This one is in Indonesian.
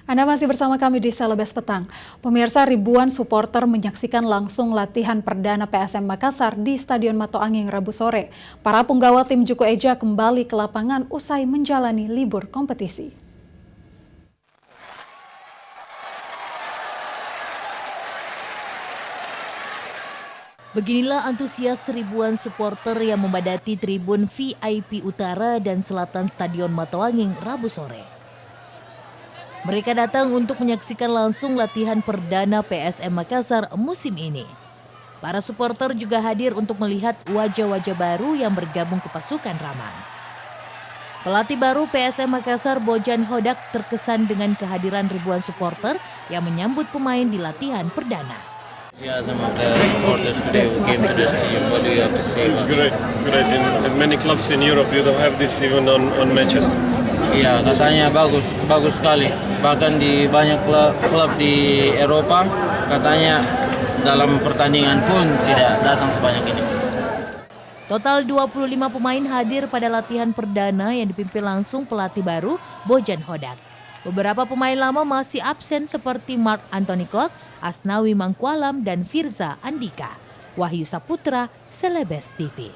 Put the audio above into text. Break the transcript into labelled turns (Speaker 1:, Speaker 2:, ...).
Speaker 1: Anda masih bersama kami di Selebes Petang. Pemirsa, ribuan supporter menyaksikan langsung latihan perdana PSM Makassar di Stadion Mato Anging Rabu sore. Para punggawa tim Juku Eja kembali ke lapangan usai menjalani libur kompetisi.
Speaker 2: Beginilah antusias ribuan supporter yang memadati tribun VIP Utara dan Selatan Stadion Mato Anging Rabu sore. Mereka datang untuk menyaksikan langsung latihan perdana PSM Makassar musim ini. Para supporter juga hadir untuk melihat wajah-wajah baru yang bergabung ke pasukan Ramang. Pelatih baru PSM Makassar, Bojan Hodak, terkesan dengan kehadiran ribuan supporter yang menyambut pemain di latihan perdana.
Speaker 3: Enthusiasm of the supporters today who came to the stadium. What do you have to say?
Speaker 4: It's great. In many clubs in Europe, you don't have this even on matches.
Speaker 3: Iya, katanya bagus sekali. Bahkan di banyak klub di Eropa, katanya dalam pertandingan pun tidak datang sebanyak ini.
Speaker 2: Total 25 pemain hadir pada latihan perdana yang dipimpin langsung pelatih baru Bojan Hodak. Beberapa pemain lama masih absen seperti Mark Anthony Klok, Asnawi Mangkualam, dan Firza Andika. Wahyu Saputra, Selebes TV.